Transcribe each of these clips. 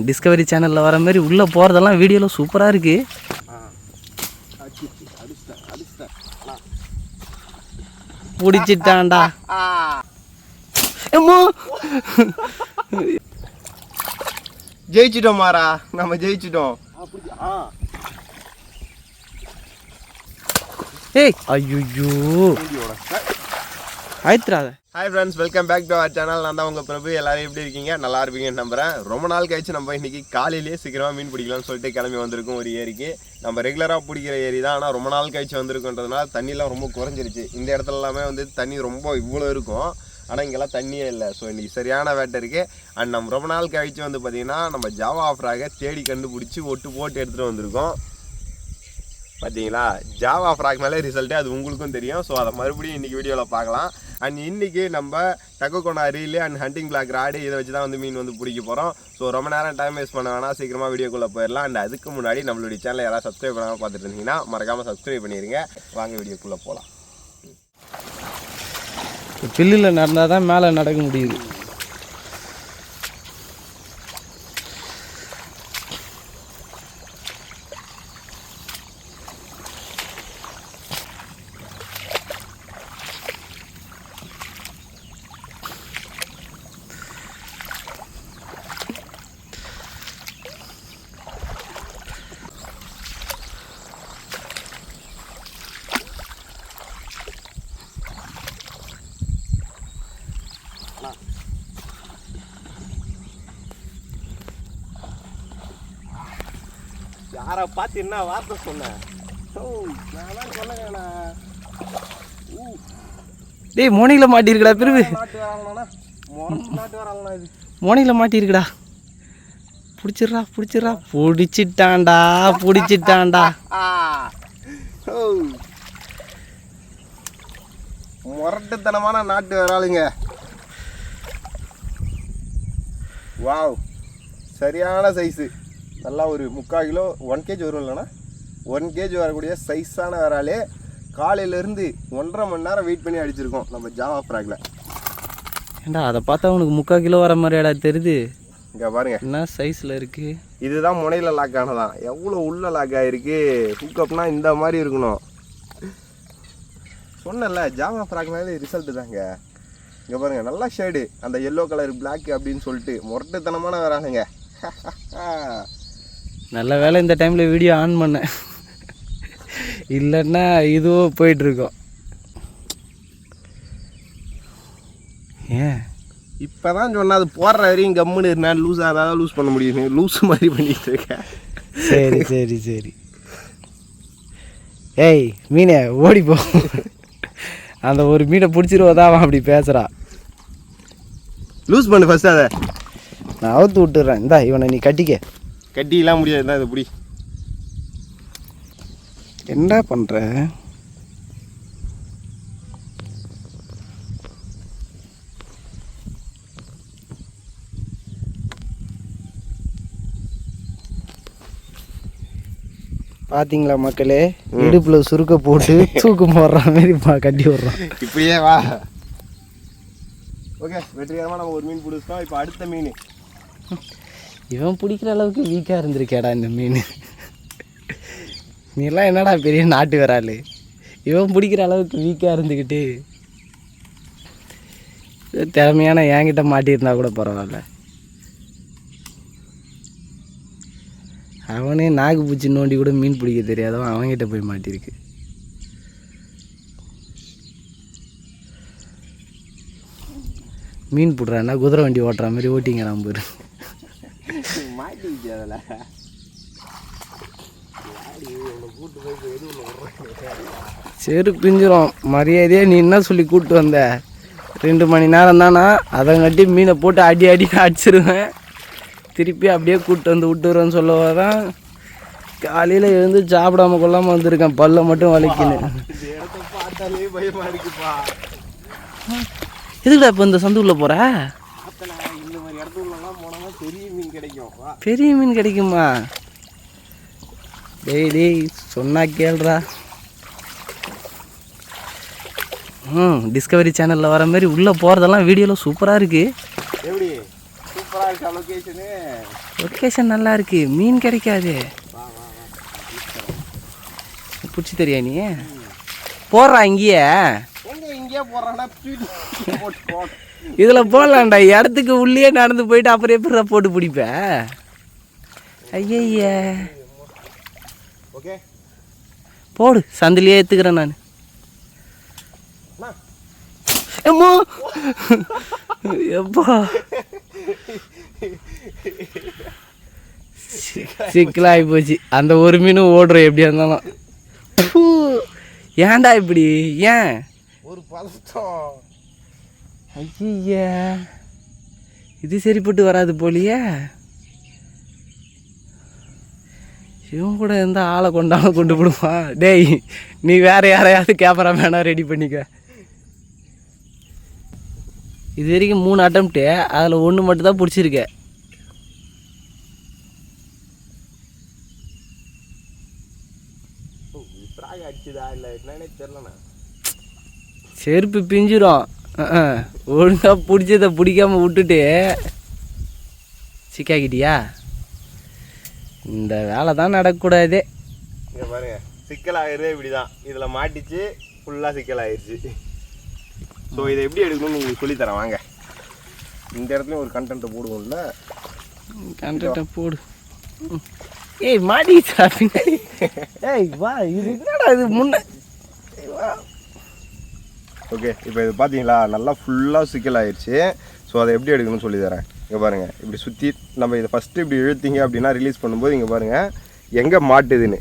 Discovery சேனலில் வர மாதிரி உள்ளே போகிறதெல்லாம் வீடியோவில் சூப்பராக இருக்குது. பிடிச்சிட்டான்டா. ஜெயிச்சிட்டோம் மாறா, நம்ம ஜெயிச்சிட்டோம். ஏய் ஐயோ ஆயிடுறாத. Hi friends, welcome back to our channel. நான் தான் உங்கள் பிரபு. எல்லாரும் எப்படி இருக்கீங்க? நல்லா இருப்பீங்கன்னு நம்புகிறேன். ரொம்ப நாள் கழிச்சு நம்ம இன்றைக்கி காலையிலேயே சீக்கிரமாக மீன் பிடிக்கலாம்னு சொல்லிட்டு கிளம்பி வந்திருக்கோம் ஒரு ஏரிக்கு. நம்ம ரெகுலராக பிடிக்கிற ஏரி தான், ஆனால் ரொம்ப நாள் கழிச்சு வந்திருக்குன்றதுனால தண்ணிலாம் ரொம்ப குறைஞ்சிருச்சு. இந்த இடத்துல எல்லாமே வந்து தண்ணி ரொம்ப இவ்வளோ இருக்கும், ஆனால் இங்கெல்லாம் தண்ணியே இல்லை. ஸோ இன்றைக்கி சரியான வேட்டை இருக்குது. அண்ட் நம்ம ரொம்ப நாள் கழிச்சு வந்து பார்த்திங்கன்னா நம்ம ஜாவா ஃப்ராகை தேடி கண்டுபிடிச்சி ஒட்டு போட்டு எடுத்துகிட்டு வந்திருக்கோம். பார்த்தீங்களா, ஜாவா ஃப்ராக் மேலே ரிசல்ட்டு அது உங்களுக்கும் தெரியும். ஸோ அதை மறுபடியும் இன்றைக்கி வீடியோவில் பார்க்கலாம். அண்ட் இன்றைக்கி நம்ம டக்குகோனா reel and hunting black rod இதை வச்சு தான் வந்து மீன் வந்து பிடிக்க போகிறோம். ஸோ ரொம்ப நேரம் டைம் வேஸ்ட் பண்ண வேணாம், சீக்கிரமாக வீடியோக்குள்ளே போயிடலாம். அண்ட் அதுக்கு முன்னாடி நம்மளுடைய சேனலை யாராவது சப்ஸ்கிரைப் பண்ணாமல் பார்த்துட்டு இருந்தீங்கன்னா மறக்காமல் சப்ஸ்கிரைப் பண்ணிடுங்க. வாங்க வீடியோக்குள்ளே போகலாம். பில்லில் நடந்தால் தான் மேலே நடக்க முடியுது. யாரை பார்த்து என்ன வார்த்தை சொன்னேன்? நான் சொன்னேங்கண்ணா. டேய் மோனியில் மாட்டிருக்கடா பிரிவு. நாட்டு வராங்கண்ணா. இது மோனியில் மாட்டிருக்கடா. பிடிச்சிட்றா பிடிச்சிட்றா. பிடிச்சிட்டான்டா பிடிச்சிட்டான்டா. முரட்டுத்தனமான நாட்டு வராளுங்க. வாவ், சரியான சைஸு. நல்லா ஒரு 3/4 கிலோ 1 kg வரும் இல்லைண்ணா, 1 kg வரக்கூடிய சைஸான வராலே. காலையிலேருந்து 1.5 மணி நேரம் வெயிட் பண்ணி அடிச்சிருக்கோம் நம்ம ஜாவா ஃப்ராக்ல. ஏண்டா அதை பார்த்தா உனக்கு 3/4 கிலோ வர மாதிரியாடா தெரியுது. இங்கே பாருங்க என்ன சைஸில் இருக்குது. இதுதான் முனையில் லாக் ஆனதான். எவ்வளோ உள்ள லாக் ஆகிருக்கு. ஹூக்கப்னா இந்த மாதிரி இருக்கணும். சொன்னல ஜாவா ஃப்ராக் மேலே ரிசல்ட்டு தாங்க. இங்கே பாருங்கள், நல்லா ஷேடு, அந்த எல்லோ கலர் பிளாக் அப்படின்னு சொல்லிட்டு முரட்டுத்தனமான வரானுங்க. நல்ல வேலை இந்த டைமில் வீடியோ ஆன் பண்ணேன், இல்லைன்னா இதுவும் போயிட்டுருக்கோம். ஏன் இப்போ தான் சொன்னால் அது போடுற வரையும் கம்முன்னு இருந்தால் லூஸ் அதாவது லூஸ் பண்ண முடியும். லூஸ் மாதிரி பண்ணிகிட்டு இருக்கேன். சரி சரி சரி. ஏய் மீனே ஓடிப்போ. அந்த ஒரு மீனை பிடிச்சிருவதா அவன் அப்படி பேசுகிறா. லூஸ் பண்ணு ஃபஸ்ட்டு. அதை நான் அவுத்து விட்டுறேன். இந்தா இவனை நீ கட்டிக்க. கட்டிலாம் முடியாது தான், இது பிடி. என்ன பண்ணுற? பார்த்தீங்களா மக்களே, இடுப்பில் சுருக்க போட்டு தூக்கம் போடுற மாதிரி கட்டி விட்றான். இப்படியே வா. ஓகே, வெற்றிகரமாக நம்ம ஒரு மீன் பிடிச்சிட்டோம். இப்போ அடுத்த மீன். இவன் பிடிக்கிற அளவுக்கு வீக்காக இருந்திருக்கேடா இந்த மீன். நீலாம் என்னடா பெரிய நாட்டு வராளு, இவன் பிடிக்கிற அளவுக்கு வீக்காக இருந்துக்கிட்டு திறமையான என்கிட்ட மாட்டியிருந்தா கூட பரவாயில்ல. அவனே நாக்கு பூச்சி நோண்டி கூட மீன் பிடிக்க தெரியாதவன் அவன்கிட்ட போய் மாட்டியிருக்கு. மீன் பிடுறான்னா குதிரை வண்டி ஓட்டுற மாதிரி ஓட்டிங்க நம்பரு. சரி பிஞ்சிரும். மரியாதையாக நீ என்ன சொல்லி கூப்பிட்டு வந்த? 2 மணி நேரம் தானா, அதை கட்டி மீனை போட்டு அடி அடிச்சிருவேன். திருப்பி அப்படியே கூப்பிட்டு வந்து விட்டுறேன்னு சொல்லதான் காலையில் எழுந்து சாப்பிடாம கொள்ளாமல் வந்திருக்கேன். பல்ல மட்டும் வலிக்கணும். எதுக்குடா இப்போ இந்த சந்துக்குள்ளே போகிற? பெரிய மீன் கிடைக்குமா? டேய் டேய் சொன்னா கேள்றா. டிஸ்கவரி சேனலில் வர மாதிரி உள்ளே போகிறதெல்லாம் வீடியோவில் சூப்பராக இருக்குது. எப்படி சூப்பராக இருக்கா லொகேஷனு? லொக்கேஷன் நல்லா இருக்கு, மீன் கிடைக்காது. பிடிச்சி தெரியா நீ போடுறா இங்கேயே இங்கேயே போடுறான்னா இதில் போடலாம்டா. இடத்துக்கு உள்ளே நடந்து போயிட்டு அப்புறம் எப்படி போட்டு பிடிப்ப? ஐய ஓகே போடு, சந்திலேயே ஏற்றுக்கிறேன் நான். ஏம்மா எப்பா சிக்கலாகி போச்சு. அந்த ஒரு மீனும் ஓடுறோம் எப்படியா இருந்தாலும். ஏன்டா இப்படி? ஏன் ஒரு பதட்டம்? ஐய இது சரிப்பட்டு வராது போலியே. இவன் கூட இருந்தால் ஆளை கொண்டாலும் கொண்டு விடுவான். டேய் நீ வேற யாரையாவது கேமராமேனா ரெடி பண்ணிக்க. இது வரைக்கும் 3 அட்டம்ப்ட்டு, அதில் 1 மட்டும் தான் பிடிச்சிருக்க. செருப்பு பிஞ்சிரும். ஒழுங்கா பிடிச்சதை பிடிக்காம விட்டுட்டு சிக்காக்கிட்டியா? இந்த வேலை தான் நடக்கக்கூடாது. இங்கே பாருங்க, சிக்கலாகிறது இப்படிதான். இதில் மாட்டிச்சு, ஃபுல்லாக சிக்கலாயிருச்சு. ஸோ இதை எப்படி எடுக்கணும்னு உங்களுக்கு சொல்லித்தரேன் வாங்க. இந்த இடத்துல ஒரு கண்டென்ட்டை போடுவோம்ல, கண்டென்ட்டை போடு. ஏய் மாட்டிச்சா பின்னாடி? ஏய் வா, இது என்னடா இது முன்ன? ஓகே இப்போ இது பார்த்தீங்களா, நல்லா ஃபுல்லாக சிக்கலாயிருச்சு. ஸோ அதை எப்படி எடுக்கணும்னு சொல்லித்தரேன். இங்கே பாருங்கள், இப்படி சுற்றி நம்ம இதை ஃபஸ்ட்டு இப்படி இழுத்தீங்க அப்படின்னா ரிலீஸ் பண்ணும்போது இங்கே பாருங்கள் எங்கே மாட்டுதுன்னு.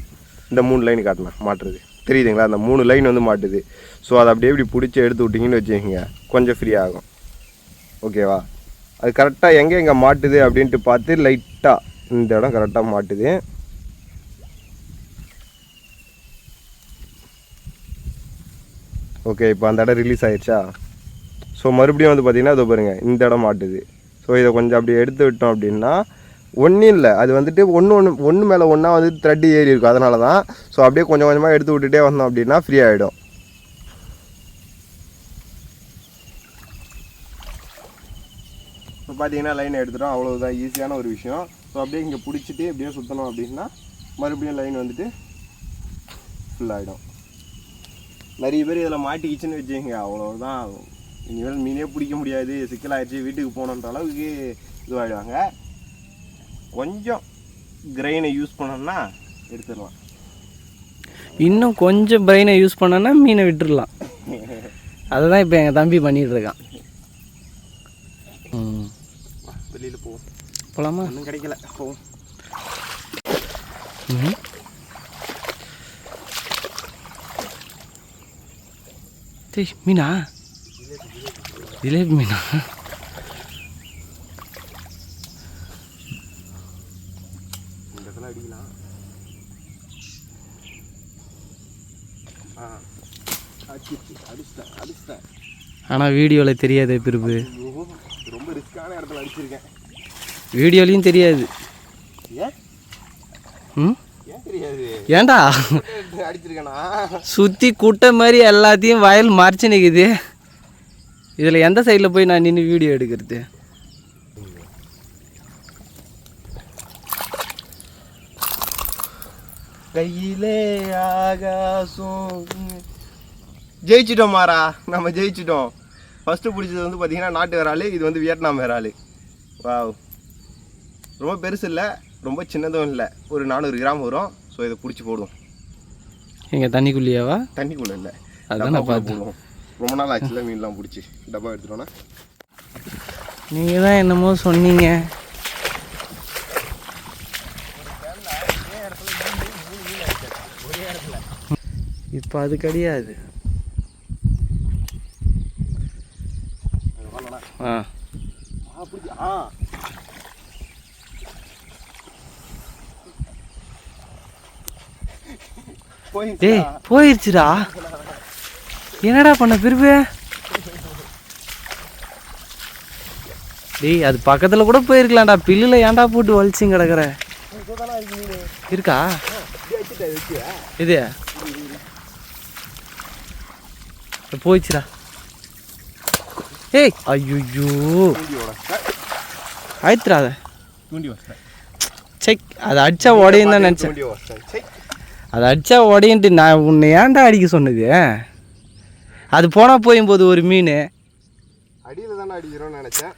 இந்த 3 லைன் காட்டினா மாட்டுறது தெரியுதுங்களா? அந்த 3 லைன் வந்து மாட்டுது. ஸோ அதை அப்படியே இப்படி பிடிச்சி எடுத்து விட்டிங்கன்னு வச்சுக்கோங்க, கொஞ்சம் ஃப்ரீ ஆகும். ஓகேவா? அது கரெக்டாக எங்கே மாட்டுது அப்படின்ட்டு பார்த்து லைட்டாக இந்த இடம் கரெக்டாக மாட்டுது. ஓகே இப்போ அந்த இடம் ரிலீஸ் ஆகிடுச்சா? ஸோ மறுபடியும் வந்து பார்த்திங்கன்னா இதோ பாருங்கள் இந்த இடம் மாட்டுது. ஸோ இதை கொஞ்சம் அப்படி எடுத்து விட்டோம் அப்படின்னா ஒன்றும் இல்லை, அது வந்துட்டு ஒன்று மேலே ஒன்றா வந்து த்ரெட்டு ஏறி இருக்கும். அதனால தான். ஸோ அப்படியே கொஞ்சம் கொஞ்சமாக எடுத்து விட்டுட்டே வந்தோம் அப்படின்னா ஃப்ரீ ஆகிடும். இப்போ பார்த்தீங்கன்னா லைன் எடுத்துட்டோம், அவ்வளோதான், ஈஸியான ஒரு விஷயம். ஸோ அப்படியே இங்கே பிடிச்சிட்டு அப்படியே சுற்றணும் அப்படின்னா மறுபடியும் லைன் வந்துட்டு ஃபுல் ஆகிடும். நிறைய பேர் இதில் மாட்டிக்கிச்சுன்னு வச்சுக்கோங்க, அவ்வளோதான், இனிமேல் மீனே பிடிக்க முடியாது, சிக்கலாகிடுச்சு, வீட்டுக்கு போகணுன்ற அளவுக்கு இதுவாகிடுவாங்க. கொஞ்சம் கிரைனை யூஸ் பண்ணோம்னா எடுத்துடலாம். இன்னும் கொஞ்சம் பிரெயினை யூஸ் பண்ணோன்னா மீனை விட்டுடலாம். அதை தான் இப்போ எங்கள் தம்பி பண்ணிகிட்டு இருக்கான். வெளியில் போவோம். போகலாமா? ஒன்றும் கிடைக்கல, போவோம். டேய் மீனா, ஜிலேபி மீனா? இந்த இடத்துல அடிக்கலாம். அடிச்சிட்டேன். ஆனால் வீடியோவில் தெரியாது பிரிவு. ரொம்ப ரிஸ்கான இடத்துல அடிச்சிருக்கேன். வீடியோலையும் தெரியாது. ஏன்? ஏன் தெரியாது? ஏன்டா அடிச்சிருக்கேனா? சுற்றி குட்டை மாதிரி எல்லாத்தையும் வயல் மறைச்சு நிற்குது. இதில் எந்த சைடில் போய் நான் நின்று வீடியோ எடுக்கிறது? கையிலே ஆகாசம். ஜெயிச்சிட்டோம் மாறா, நம்ம ஜெயிச்சிட்டோம். ஃபஸ்ட்டு பிடிச்சது வந்து பார்த்தீங்கன்னா நாட்டு விரால், இது வந்து வியட்நாம் விரால். வாவ், ரொம்ப பெருசு இல்லை, ரொம்ப சின்னதும் இல்லை, ஒரு 400 கிராம் வரும். ஸோ இதை பிடிச்சி போடுவோம். எங்கள் தண்ணிக்குள்ளேயாவா? தண்ணிக்குள்ளே இல்லை, அதான் நான் போடுவோம். ரொம்ப நாள் ஆச்சுல மீன்லாம் பிடிச்சி. டப்பா எடுத்துட்டோன்னா நீங்கள் தான் என்னமோ சொன்னீங்க. இப்போ அது கிடையாது. டேய் போயிடுச்சுடா. என்னடா பண்ண பிரிவு? டேய் அது பக்கத்தில் கூட போயிருக்கலாம்டா. பில்லில் ஏன்டா போட்டு வலிச்சிங்க கிடக்குற? இருக்கா இது? போயிடுச்சுடா. ஏய் ஐயோ அழுத்துறாத. தூண்டி வச்சிட்டேன். செக் அதை அடித்தா உடையும் தான் நினச்சேன். தூண்டி வச்சிட்டேன். செக் அதை அடித்தா உடையன்ட்டு நான் உன்னை ஏன்டா அடிக்க சொன்னது? அது போனால் போயும்போது ஒரு மீன் அடியில் தானே அடிக்கிறோன்னு நினச்சேன்.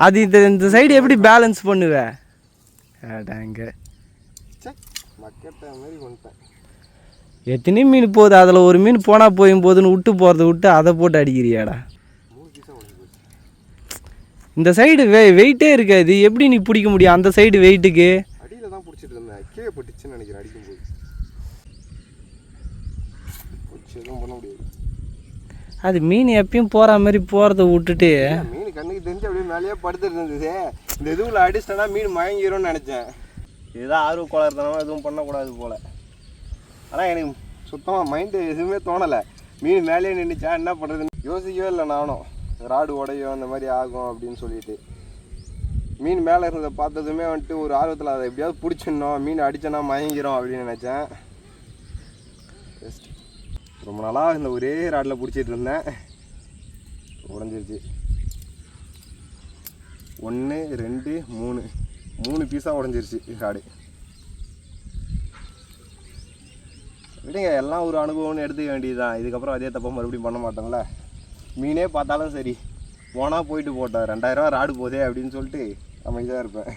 அது இந்த சைடு எப்படி பேலன்ஸ் பண்ணுவேன்? அடாங்க மக்கட்ட மாதிரி வந்துட்டேன். எத்தனை மீன் போகுது, அதில் ஒரு மீன் போனால் போயும்போதுன்னு விட்டு போகிறத விட்டு அதை போட்டு அடிக்கிறியாடா. 3 பீஸாக உடஞ்சி போச்சு. இந்த சைடு வெயிட்டே இருக்காது, எப்படி நீ பிடிக்க முடியும் அந்த சைடு வெயிட்டுக்கு? அடியில் தான் பிடிச்சிட்டு இருந்தேன், கீழே போட்டுச்சுன்னு நினைக்கிறேன் அடிக்கும்போது. பிடிச்சி எதுவும் பண்ண முடியாது. அது மீன் எப்பயும் போகிற மாதிரி போகிறத விட்டுட்டு மீன் கண்ணுக்கு தெரிஞ்சு அப்படியே மேலேயே படுத்துட்டு இருந்தது. இந்த இதுவில் அடிச்சிட்டேன்னா மீன் மயங்கிரும்னு நினச்சேன். இதுதான் ஆர்வ கோளாறுத்தனமாக எதுவும் பண்ணக்கூடாது போல். ஆனால் எனக்கு சுத்தமாக மைண்டு எதுவுமே தோணலை. மீன் மேலேயே நின்றுச்சா என்ன பண்ணுறதுன்னு யோசிக்கவே இல்லை. நானும் ராடு உடையும் அந்த மாதிரி ஆகும் அப்படின்னு சொல்லிட்டு மீன் மேலே இருந்ததை பார்த்ததுமே வந்துட்டு ஒரு ஆர்வத்தில் அதை எப்படியாவது பிடிச்சிடணும், மீன் அடித்தோன்னா மயங்கிரும் அப்படின்னு நினச்சேன். ரொம்ப நாளாக இந்த ஒரே ராடில் பிடிச்சிட்டு இருந்தேன். உடஞ்சிருச்சு. 1 2 3 பீஸாக உடஞ்சிருச்சு ராடு. விடுங்க, எல்லாம் ஒரு அனுபவம்னு எடுத்துக்க வேண்டியது தான். இதுக்கப்புறம் அதே தப்பை மறுபடியும் பண்ண மாட்டோம்ல. மீனே பார்த்தாலும் சரி போனால் போயிட்டு போட்டோம், 2000 ராடு போதே அப்படின்னு சொல்லிட்டு அமைதியாக இருப்பேன்.